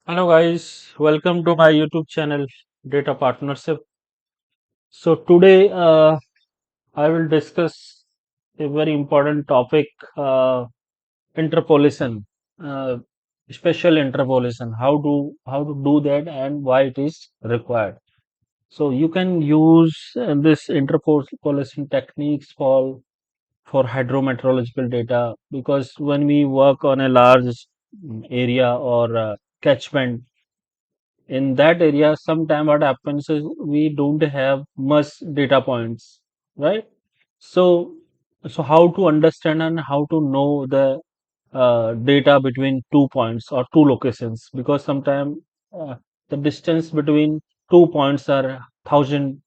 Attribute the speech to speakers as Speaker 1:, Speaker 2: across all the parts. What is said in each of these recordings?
Speaker 1: Hello guys, welcome to my YouTube channel Data Partnership. So today I will discuss a very important topic, interpolation, uh, special interpolation. How to do that and why it is required. So you can use this interpolation techniques for hydrometeorological data, because when we work on a large area or catchment in that area, sometime what happens is we don't have much data points, right? So so how to understand and how to know the data between 2 points or two locations, because sometimes the distance between 2 points are 1,000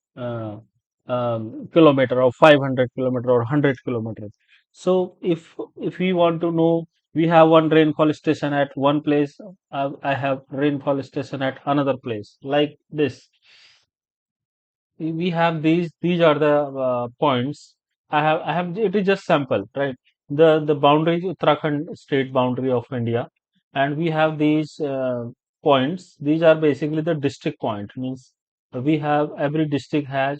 Speaker 1: kilometer or 500 kilometer or 100 kilometers. So if we want to know, we have one rainfall station at one place, I have rainfall station at another place, like this. We have these are the points. I have it is just sample, right? The boundary is Uttarakhand state boundary of India, and we have these points. These are basically the district point, means we have every district has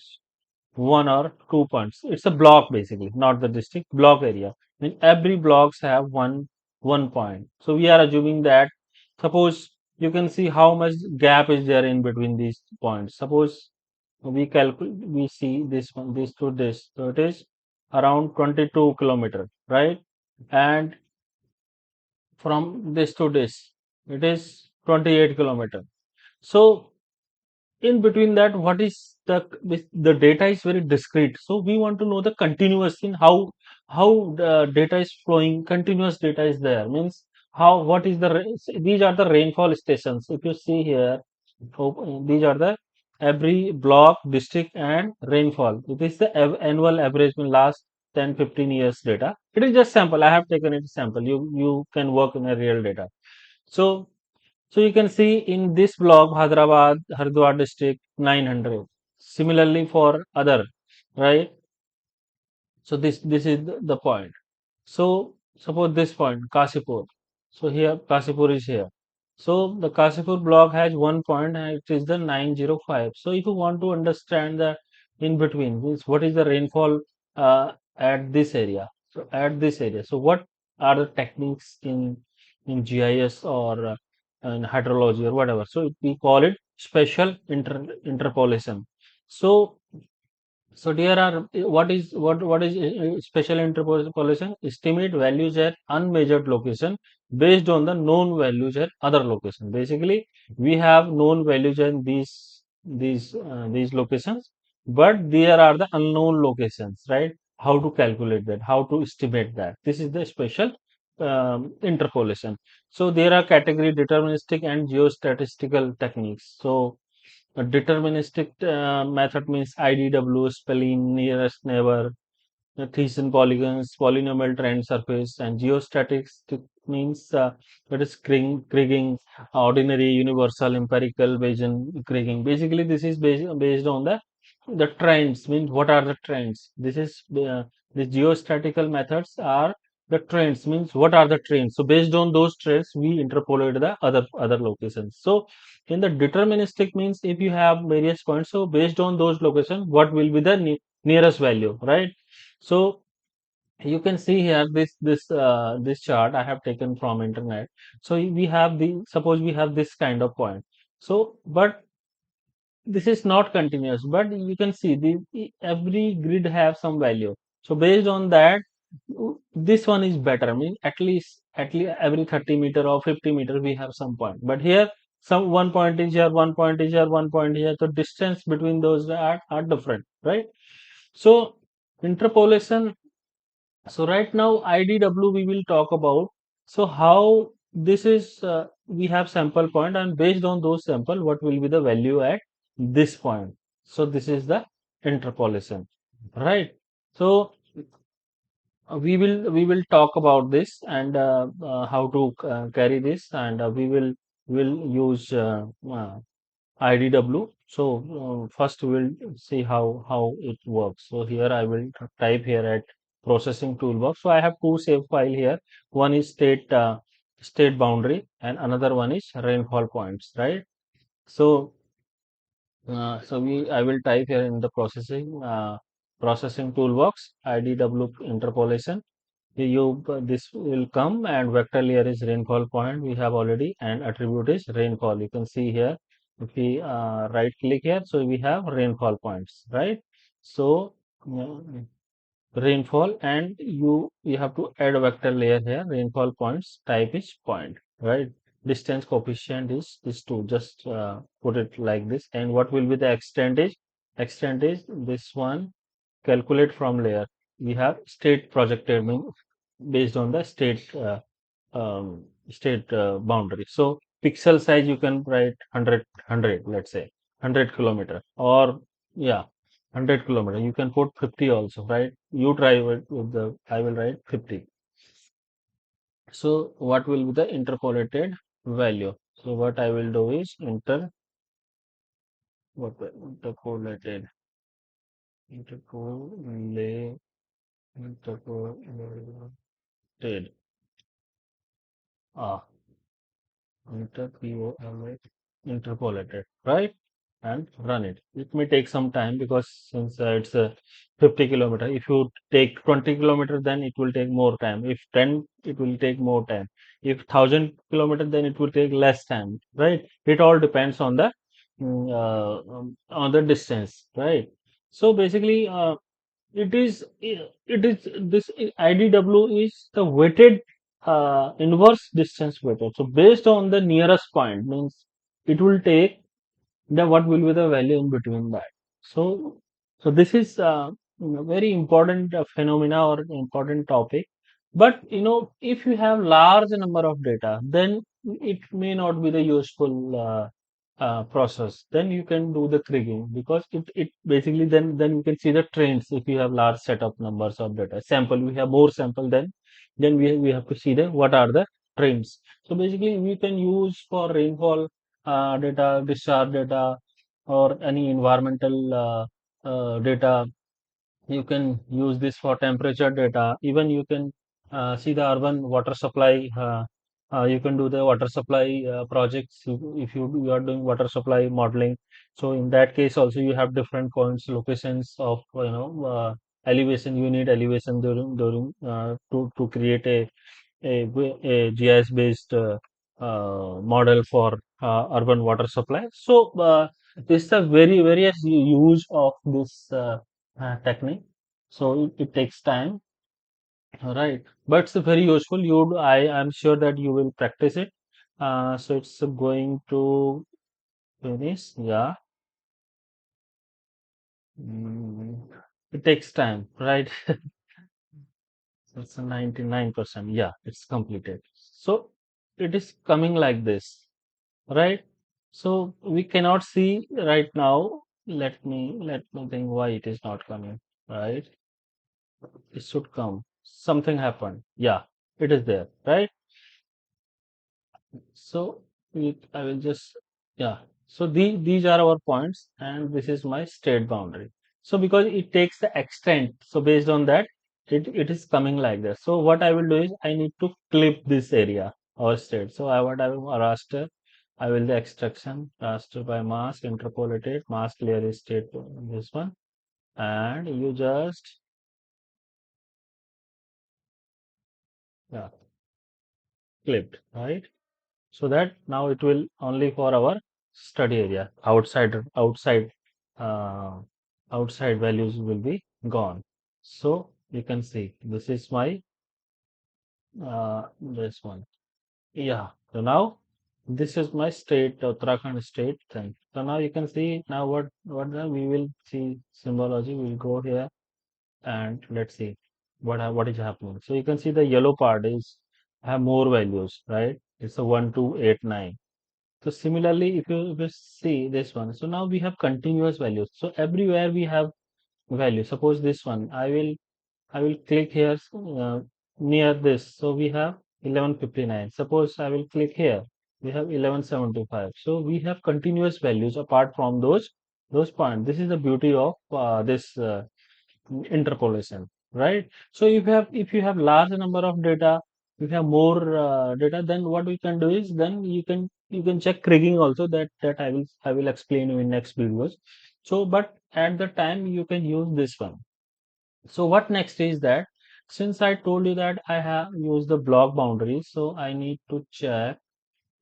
Speaker 1: 1 or 2 points. It's a block basically, not the district block area. I mean, every blocks have one point. So we are assuming that, suppose, you can see how much gap is there in between these points. Suppose we see this one, this to this, so it is around 22 kilometer, right? And from this to this, it is 28 kilometer. So in between that, what is the data is very discrete, so we want to know the continuous in how the data is flowing. Continuous data is there, means how, what is the these are the rainfall stations. If you see here, these are the every block, district, and rainfall. It is the annual average in last 10-15 years data. It is just sample, I have taken it sample. You can work in a real data. So so you can see in this block, Hyderabad, Haridwar district 900. Similarly for other, right? So this is the point. So suppose this point, Kasipur. So here Kasipur is here. So the Kasipur block has one point and it is the 905. So if you want to understand the in between, means what is the rainfall at this area. So at this area. So what are the techniques in GIS or in hydrology or whatever. So we call it special interpolation. So so there are what is special interpolation? Estimate values at unmeasured location based on the known values at other location. Basically, we have known values in these locations, but there are the unknown locations, right? How to calculate that? How to estimate that? This is the special interpolation. So there are category deterministic and geostatistical techniques. So a deterministic method means IDW, spelling, nearest neighbor, Thiessen polygons, polynomial trend surface, and geostatics means that is kriging, ordinary, universal, empirical, Bayesian kriging. Basically, this is based on the trends. Means what are the trends? This is the geostatical methods are the trends. Means what are the trends? So based on those trends, we interpolate the other locations. So in the deterministic means if you have various points, so based on those locations, what will be the nearest value, right? So you can see here this chart I have taken from internet. So we have the, suppose we have this kind of point. So but this is not continuous, but you can see every grid have some value. So based on that, this one is better. I mean, at least every 30 meter or 50 meter we have some point. But here some one point is here, one point is here, one point here. So distance between those are different, right? So interpolation. So right now IDW we will talk about. So how this is, we have sample point, and based on those sample, what will be the value at this point. So this is the interpolation, right? So we will talk about this, and how to carry this, and we will use IDW. So first we'll see how it works. So here I will type here at processing toolbox. So I have two save file here. One is state state boundary, and another one is rainfall points, right? So, I will type here in the processing toolbox IDW interpolation. This will come, and vector layer is rainfall point we have already, and attribute is rainfall. You can see here if we right click here, so we have rainfall points, right? So uh, rainfall, and you have to add a vector layer here. Rainfall points type is point, right? Distance coefficient is this 2. Just put it like this. And what will be the extent is? Extent is this one. Calculate from layer. We have state projected, mean based on the state boundary. So pixel size you can write 100, let's say 100 kilometer, or yeah, 100 kilometer. You can put 50 also, right? You try with the, I will write 50. So what will be the interpolated value? So what I will do is interpolated interpolate interpolated ah interpolated, right? And run it. It may take some time because since it's a 50 kilometer. If you take 20 kilometer, then it will take more time. If 10, it will take more time. If 1,000 kilometer, then it will take less time, right? It all depends on the on the distance, right? So basically, it is this IDW is the weighted inverse distance weighted. So based on the nearest point, means it will take the what will be the value in between that. So this is very important phenomena or important topic. But if you have large number of data, then it may not be the useful process. Then you can do the kriging, because it basically then you can see the trends. If you have large set of numbers of data sample, we have more sample, then we have to see the what are the trends. So basically we can use for rainfall data, discharge data, or any environmental data. You can use this for temperature data. Even you can see the urban water supply. You can do the water supply projects if you are doing water supply modeling. So in that case also you have different points, locations of elevation. You need elevation during to create a GIS based model for urban water supply. So this is a very various use of this technique. So it takes time, right? But it's very useful. I am sure that you will practice it. So it's going to finish. Yeah. Mm, it takes time, right? It's a 99%. Yeah, it's completed. So it is coming like this, right? So we cannot see right now. Let me think why it is not coming, right? It should come. Something happened. Yeah, it is there, right? So I will just, yeah. So these are our points, and this is my state boundary. So because it takes the extent, so based on that, it is coming like this. So what I will do is I need to clip this area or state. So I will raster. I will the extraction raster by mask interpolated mask layer is state this one, and you just, yeah, clipped, right? So that now it will only for our study area. Uh, outside values will be gone. So you can see this is my this one. Yeah. So now this is my state, Uttarakhand state thing. So now you can see now we will see symbology. We'll go here and let's see what is happening. So you can see the yellow part is have more values, right? It's a 1, 2, 8, 9. So similarly, if you see this one, so now we have continuous values. So everywhere we have value. Suppose this one, I will click here near this. So we have 1159. Suppose I will click here, we have 1175. So we have continuous values apart from those points. This is the beauty of this interpolation, right? So if you have large number of data, we have more data, then what we can do is, then you can check kriging also, that I will explain you in next videos. So but at the time you can use this one. So what next is that, since I told you that I have used the block boundaries, so I need to check.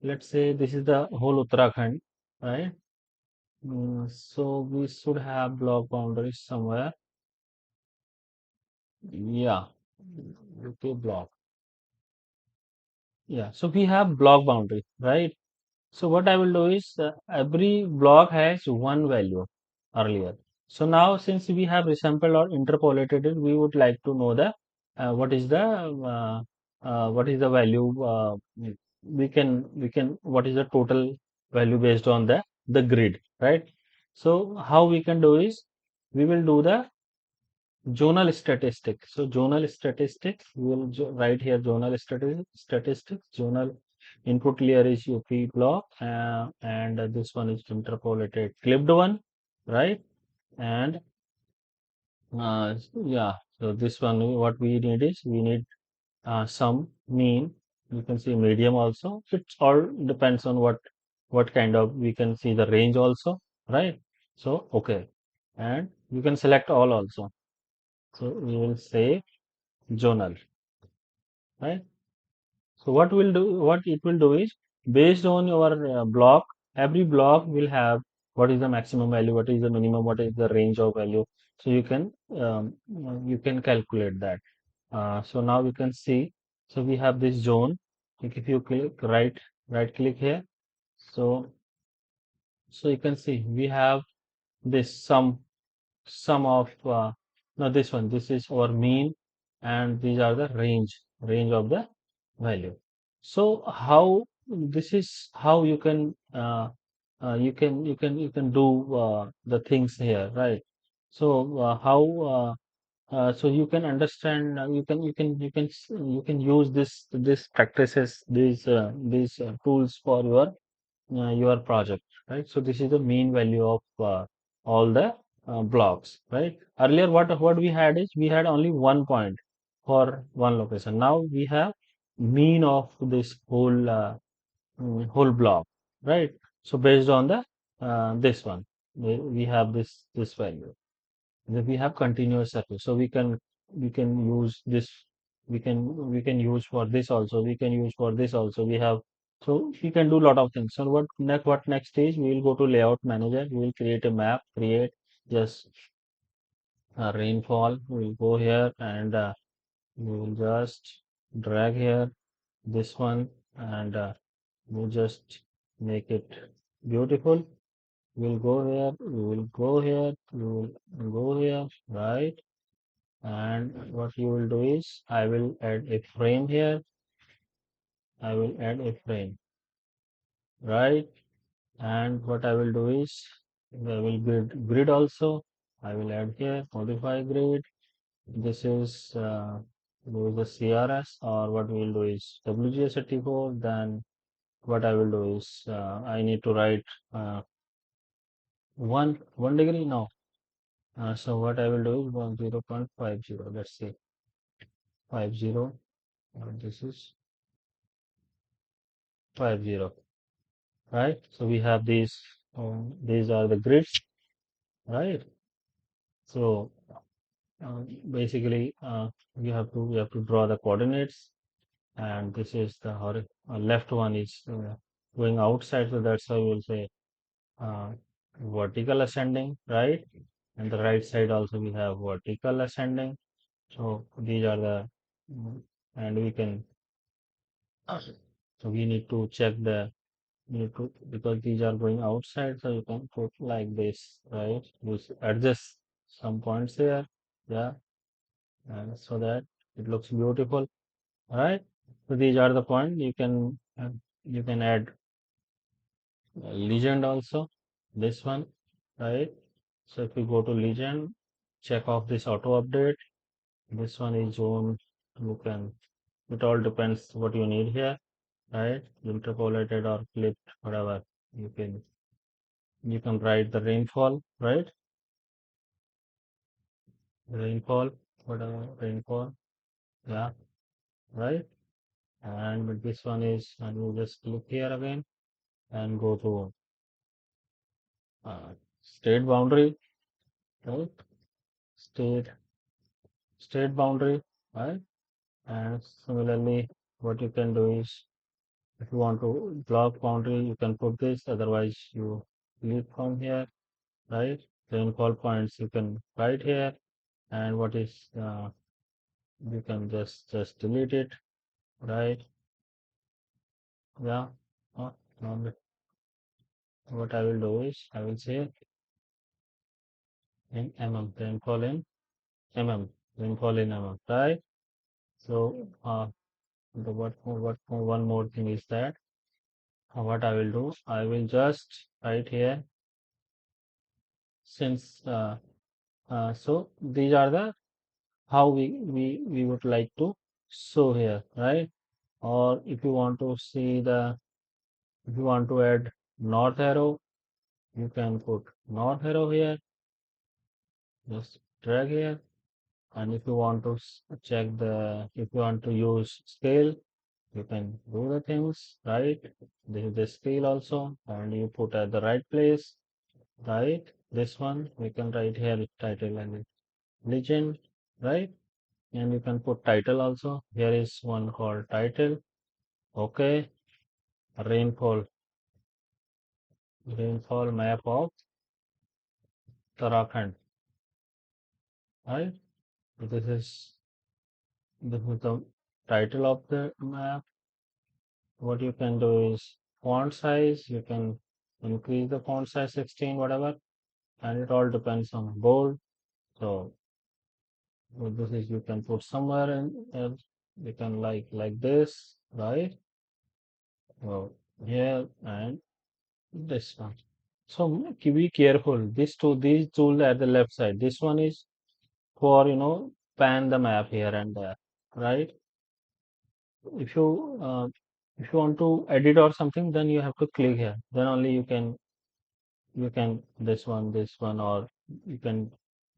Speaker 1: Let's say this is the whole Uttarakhand, right? So we should have block boundaries somewhere. Yeah, okay, block. Yeah, so we have block boundary, right? So what I will do is, every block has one value earlier. So now since we have resampled or interpolated it, we would like to know the what is the value, we can what is the total value based on the grid, right? So how we can do is, we will do the zonal statistics. So zonal statistics, we will write here zonal statistics. Zonal input layer is UP block, and this one is interpolated clipped one, right? And yeah, so this one, what we need is, we need some mean. You can see medium also. It all depends on what kind of, we can see the range also, right? So okay, and you can select all also. So we will say zonal, right? So what it will do is, based on your block, every block will have what is the maximum value, what is the minimum, what is the range of value. So you can calculate that. So now you can see. So we have this zone. Like if you click right click here, so you can see we have this sum of no, this one, this is our mean, and these are the range of the value. So how, this is how you can you can do the things here, right? So how so you can understand, you can use this practices, these tools for your project, right? So this is the mean value of all the blocks, right? Earlier, what we had is, we had only one point for one location. Now we have mean of this whole block, right? So based on the this one, we have this value. Then we have continuous circle, so we can use this, we can use for this also, we can use for this also, we have. So we can do a lot of things. So what next stage, we will go to layout manager, we will create a map, create just rainfall. We will go here, and we will just drag here this one, and we'll just make it beautiful. We'll go here, we will go here, we will go here, right? And what you will do is, I will add a frame here. I will add a frame, right? And what I will do is, I will build grid also. I will add here, modify grid. This is the CRS, or what we will do is WGS84. Then what I will do is, I need to write one degree now. So what I will do is 10.50. Let's say 50. This is 50. Right? So we have these are the grids, right? So basically, we have to draw the coordinates, and this is the left one is going outside, so that's why we'll say uh, vertical ascending, right? And the right side also we have vertical ascending. So these are the mm, and we can so we need to check the you to, because these are going outside, so you can put like this, right? You adjust some points here, yeah, and so that it looks beautiful, right? So these are the points. You can add legend also, this one, right? So if you go to legend, check off this auto update. This one is zone. You can, it all depends what you need here, right? Interpolated or clipped, whatever you can, you can write the rainfall, right? Rainfall, whatever rainfall, yeah, right? and this one is, and you just click here again and go to uh, state boundary, right? State state boundary, right? And similarly, what you can do is, if you want to block boundary, you can put this. Otherwise, you leave from here, right? Rainfall points you can write here, and what is you can just delete it, right? Yeah. Now what I will do is I will say in rainfall in mm, rainfall in right? So one more thing is that what I will do, I will just write here, since so these are the how we would like to show here, right? Or if you want to see the, if you want to add north arrow, you can put north arrow here, just drag here. And if you want to check the, if you want to use scale, you can do the things, right? This is the scale also, and you put at the right place, right? This one we can write here title and legend, right? And you can put title also. Here is one called title. Okay, rainfall, rainfall map of Uttarakhand, right? This is the title of the map. What you can do is font size. You can increase the font size 16, whatever, and it all depends on bold. So what this is, you can put somewhere in, you can like this, right? So here and this one. So be careful. These tools at the left side. This one is for, pan the map here and there, right? If you if you want to edit or something, then you have to click here. Then only you can this one, or you can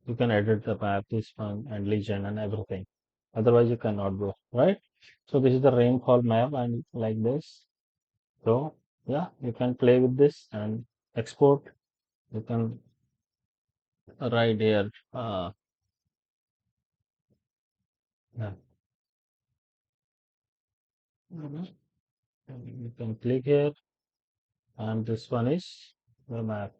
Speaker 1: you can edit the map, this one and legend and everything. Otherwise, you cannot do, right? So this is the rainfall map and like this. So yeah, you can play with this and export. You can write here. Yeah. Mhm. You can click here, and this one is the map.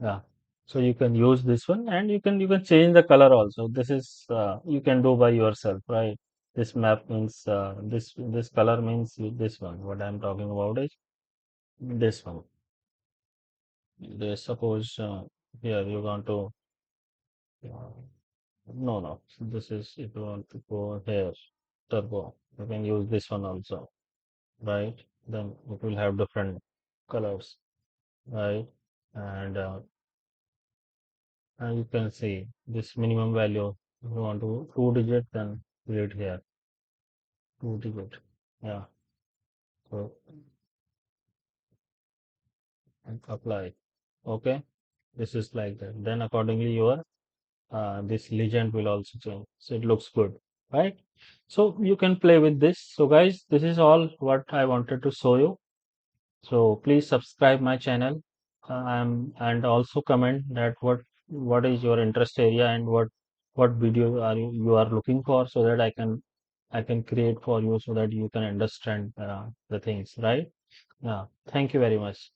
Speaker 1: Yeah. So you can use this one, and you can change the color also. This is you can do by yourself, right? This map means this color means this one. What I'm talking about is this one. Suppose here you want to uh, no, no. This is, if you want to go here, turbo. You can use this one also, right? Then it will have different colors, right? And and you can see this minimum value. If you want to 2 digit, then put it here, 2 digit. Yeah. So and apply. Okay. This is like that. Then accordingly your this legend will also change. So it looks good, right? So you can play with this. So guys, this is all what I wanted to show you. So please subscribe my channel, and also comment that what is your interest area, and what video are you are looking for, so that I can create for you, so that you can understand the things, right? Yeah. Thank you very much.